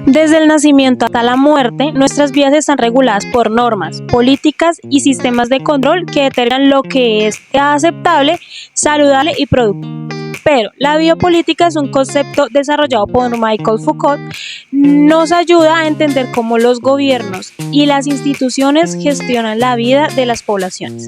Desde el nacimiento hasta la muerte, nuestras vidas están reguladas por normas, políticas y sistemas de control que determinan lo que es aceptable, saludable y productivo. Pero la biopolítica es un concepto desarrollado por Michael Foucault, nos ayuda a entender cómo los gobiernos y las instituciones gestionan la vida de las poblaciones,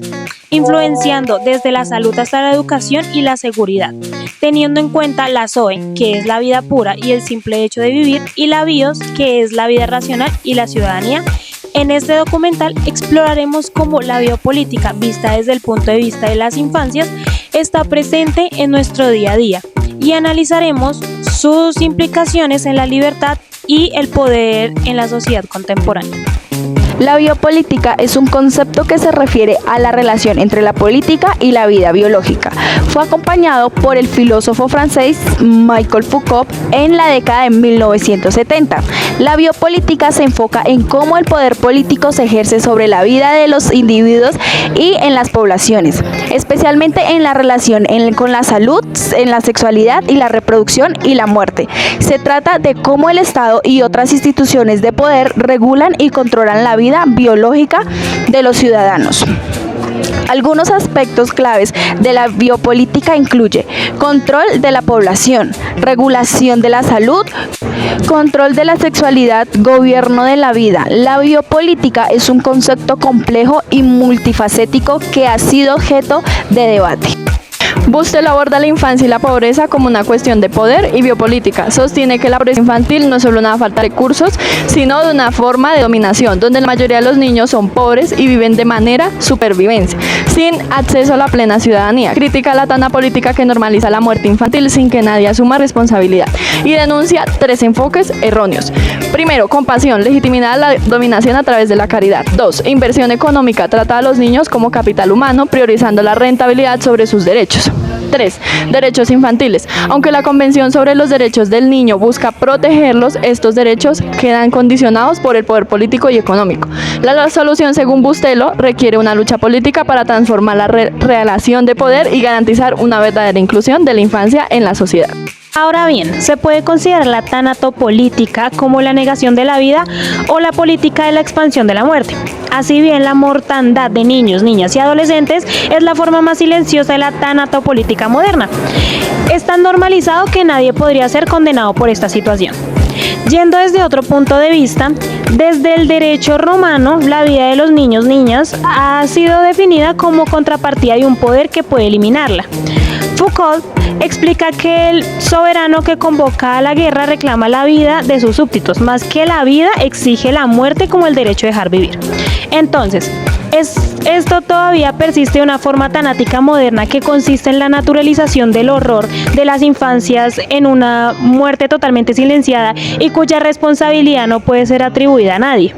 influenciando desde la salud hasta la educación y la seguridad, teniendo en cuenta la Zoe, que es la vida pura y el simple hecho de vivir, y la Bios, que es la vida racional y la ciudadanía. En este documental exploraremos cómo la biopolítica, vista desde el punto de vista de las infancias, está presente en nuestro día a día y analizaremos sus implicaciones en la libertad y el poder en la sociedad contemporánea. La biopolítica es un concepto que se refiere a la relación entre la política y la vida biológica. Fue acompañado por el filósofo francés Michael Foucault en la década de 1970. La biopolítica se enfoca en cómo el poder político se ejerce sobre la vida de los individuos y en las poblaciones, especialmente en la relación con la salud, en la sexualidad y la reproducción y la muerte. Se trata de cómo el Estado y otras instituciones de poder regulan y controlan la vida biológica de los ciudadanos. Algunos aspectos claves de la biopolítica incluye control de la población, regulación de la salud, control de la sexualidad, gobierno de la vida. La biopolítica es un concepto complejo y multifacético que ha sido objeto de debate. Bustel aborda la infancia y la pobreza como una cuestión de poder y biopolítica. Sostiene que la pobreza infantil no es solo una falta de recursos, sino de una forma de dominación, donde la mayoría de los niños son pobres y viven de manera supervivencia, sin acceso a la plena ciudadanía. Critica la tana política que normaliza la muerte infantil sin que nadie asuma responsabilidad y denuncia 3 enfoques erróneos. Primero, compasión, legitimidad a la dominación a través de la caridad. 2, inversión económica, trata a los niños como capital humano, priorizando la rentabilidad sobre sus derechos. 3. Derechos infantiles. Aunque la Convención sobre los Derechos del Niño busca protegerlos, estos derechos quedan condicionados por el poder político y económico. La solución, según Bustelo, requiere una lucha política para transformar la relación de poder y garantizar una verdadera inclusión de la infancia en la sociedad. Ahora bien, se puede considerar la tanatopolítica como la negación de la vida o la política de la expansión de la muerte. Así bien, la mortandad de niños, niñas y adolescentes es la forma más silenciosa de la tanatopolítica moderna. Es tan normalizado que nadie podría ser condenado por esta situación. Yendo desde otro punto de vista, desde el derecho romano, la vida de los niños, niñas ha sido definida como contrapartida de un poder que puede eliminarla. Foucault explica que el soberano que convoca a la guerra reclama la vida de sus súbditos, más que la vida exige la muerte como el derecho de dejar vivir. Entonces, esto todavía persiste de una forma tanática moderna que consiste en la naturalización del horror de las infancias en una muerte totalmente silenciada y cuya responsabilidad no puede ser atribuida a nadie.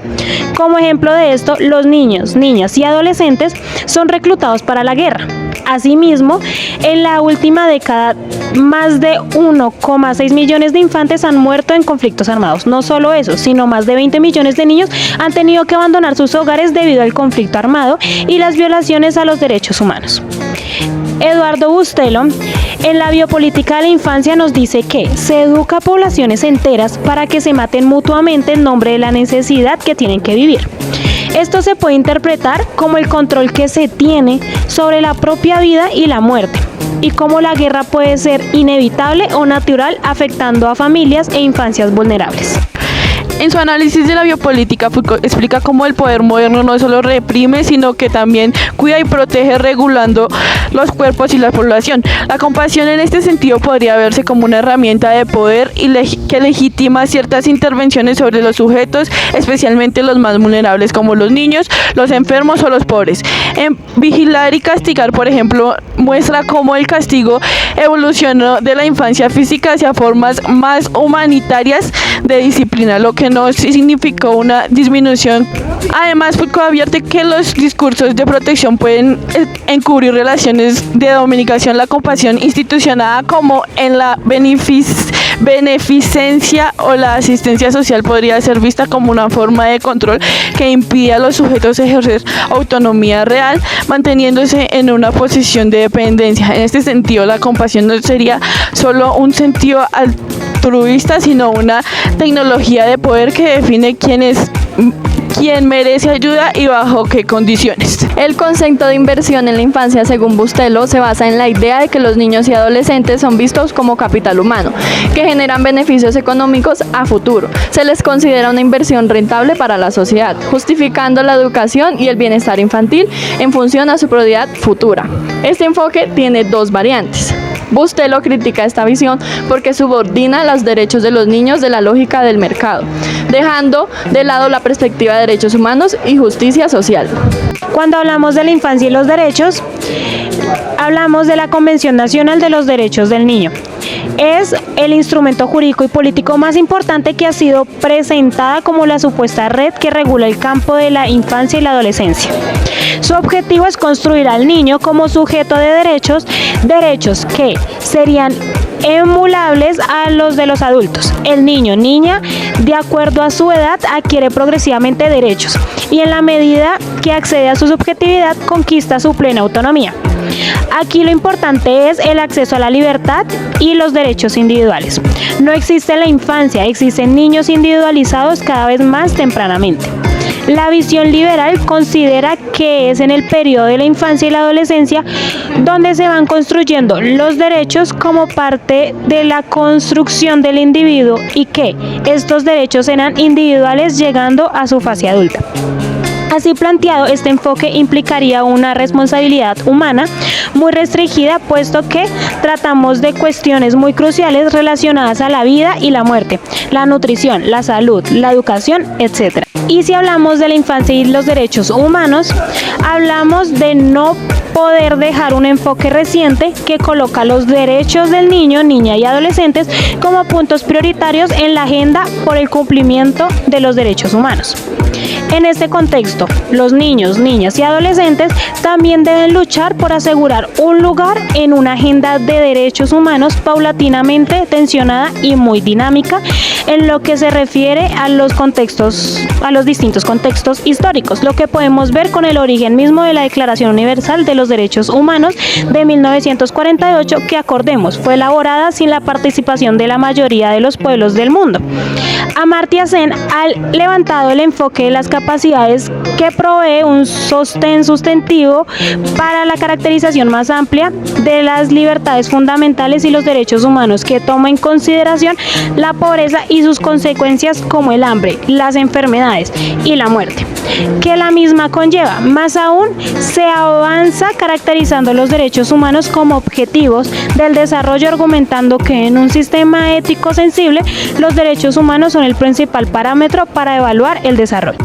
Como ejemplo de esto, los niños, niñas y adolescentes son reclutados para la guerra. Asimismo, en la última década, más de 1,6 millones de infantes han muerto en conflictos armados. No solo eso, sino más de 20 millones de niños han tenido que abandonar sus hogares debido al conflicto armado y las violaciones a los derechos humanos. Eduardo Bustelo, en la biopolítica de la infancia, nos dice que se educa a poblaciones enteras para que se maten mutuamente en nombre de la necesidad que tienen que vivir. Esto se puede interpretar como el control que se tiene sobre la propia vida y la muerte, y cómo la guerra puede ser inevitable o natural, afectando a familias e infancias vulnerables. En su análisis de la biopolítica, Foucault explica cómo el poder moderno no solo reprime, sino que también cuida y protege regulando los cuerpos y la población. La compasión en este sentido podría verse como una herramienta de poder y que legitima ciertas intervenciones sobre los sujetos, especialmente los más vulnerables como los niños, los enfermos o los pobres. En Vigilar y castigar, por ejemplo, muestra cómo el castigo evolucionó de la infancia física hacia formas más humanitarias de disciplina, lo que no significó una disminución. Además, Foucault advierte que los discursos de protección pueden encubrir relaciones de dominación. La compasión institucionada, como en la beneficencia o la asistencia social, podría ser vista como una forma de control que impide a los sujetos ejercer autonomía real, manteniéndose en una posición de dependencia. En este sentido, la compasión no sería solo un sentido altruista altruista, sino una tecnología de poder que define quién merece ayuda y bajo qué condiciones. El concepto de inversión en la infancia, según Bustelo, se basa en la idea de que los niños y adolescentes son vistos como capital humano, que generan beneficios económicos a futuro. Se les considera una inversión rentable para la sociedad, justificando la educación y el bienestar infantil en función a su prioridad futura. Este enfoque tiene dos variantes. Bustelo critica esta visión porque subordina los derechos de los niños de la lógica del mercado, dejando de lado la perspectiva de derechos humanos y justicia social. Cuando hablamos de la infancia y los derechos, hablamos de la Convención Nacional de los Derechos del Niño. Es el instrumento jurídico y político más importante que ha sido presentada como la supuesta red que regula el campo de la infancia y la adolescencia. Su objetivo es construir al niño como sujeto de derechos que serían emulables a los de los adultos. El niño, niña, de acuerdo a su edad, adquiere progresivamente derechos y en la medida que accede a su subjetividad, conquista su plena autonomía. Aquí lo importante es el acceso a la libertad y los derechos individuales. No existe la infancia, existen niños individualizados cada vez más tempranamente. La visión liberal considera que es en el periodo de la infancia y la adolescencia donde se van construyendo los derechos como parte de la construcción del individuo y que estos derechos serán individuales llegando a su fase adulta. Así planteado, este enfoque implicaría una responsabilidad humana muy restringida, puesto que tratamos de cuestiones muy cruciales relacionadas a la vida y la muerte, la nutrición, la salud, la educación, etc. Y si hablamos de la infancia y los derechos humanos, hablamos de no poder dejar un enfoque reciente que coloca los derechos del niño, niña y adolescentes como puntos prioritarios en la agenda por el cumplimiento de los derechos humanos. En este contexto, los niños, niñas y adolescentes también deben luchar por asegurar un lugar en una agenda de derechos humanos paulatinamente tensionada y muy dinámica en lo que se refiere a los distintos contextos históricos, lo que podemos ver con el origen mismo de la Declaración Universal de los Derechos Humanos de 1948, que acordemos, fue elaborada sin la participación de la mayoría de los pueblos del mundo. Amartya Sen ha levantado el enfoque de las capacidades que provee un sostén sustantivo para la caracterización más amplia de las libertades fundamentales y los derechos humanos, que toma en consideración la pobreza y sus consecuencias como el hambre, las enfermedades y la muerte, que la misma conlleva. Más aún, se avanza caracterizando los derechos humanos como objetivos del desarrollo, argumentando que en un sistema ético sensible, los derechos humanos son el principal parámetro para evaluar el desarrollo.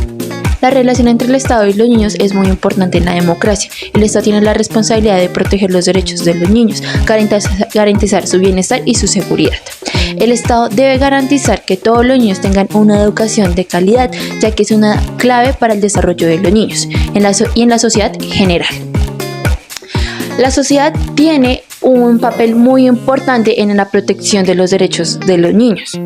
La relación entre el Estado y los niños es muy importante en la democracia. El Estado tiene la responsabilidad de proteger los derechos de los niños, garantizar su bienestar y su seguridad. El Estado debe garantizar que todos los niños tengan una educación de calidad, ya que es una clave para el desarrollo de los niños y en la sociedad en general. La sociedad tiene un papel muy importante en la protección de los derechos de los niños.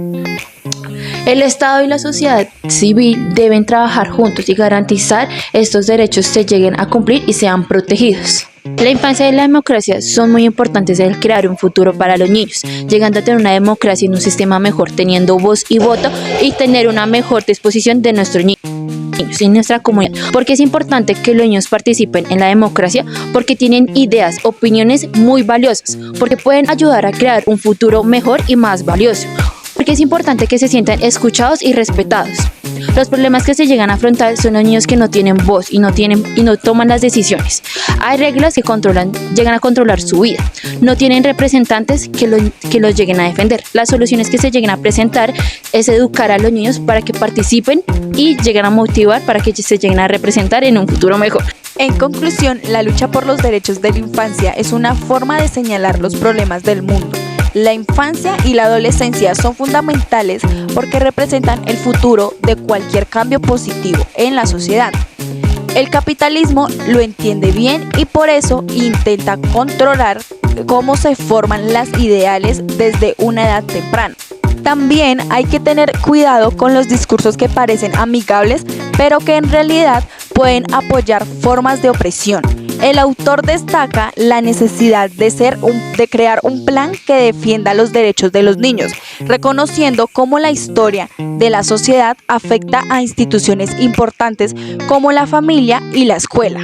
El Estado y la sociedad civil deben trabajar juntos y garantizar estos derechos se lleguen a cumplir y sean protegidos. La infancia y la democracia son muy importantes en crear un futuro para los niños, llegando a tener una democracia en un sistema mejor, teniendo voz y voto y tener una mejor disposición de nuestros niños y nuestra comunidad. Porque es importante que los niños participen en la democracia, porque tienen ideas, opiniones muy valiosas, porque pueden ayudar a crear un futuro mejor y más valioso. Porque es importante que se sientan escuchados y respetados. Los problemas que se llegan a afrontar son los niños que no tienen voz y no toman las decisiones. Hay reglas que llegan a controlar su vida. No tienen representantes que los lleguen a defender. Las soluciones que se lleguen a presentar es educar a los niños para que participen y lleguen a motivar para que se lleguen a representar en un futuro mejor. En conclusión, la lucha por los derechos de la infancia es una forma de señalar los problemas del mundo. La infancia y la adolescencia son fundamentales porque representan el futuro de cualquier cambio positivo en la sociedad. El capitalismo lo entiende bien y por eso intenta controlar cómo se forman las ideales desde una edad temprana. También hay que tener cuidado con los discursos que parecen amigables, pero que en realidad pueden apoyar formas de opresión. El autor destaca la necesidad de crear un plan que defienda los derechos de los niños, reconociendo cómo la historia de la sociedad afecta a instituciones importantes como la familia y la escuela.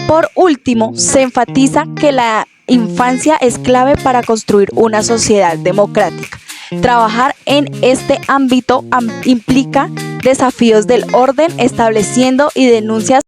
Por último, se enfatiza que la infancia es clave para construir una sociedad democrática. Trabajar en este ámbito implica desafíos del orden, estableciendo y denuncias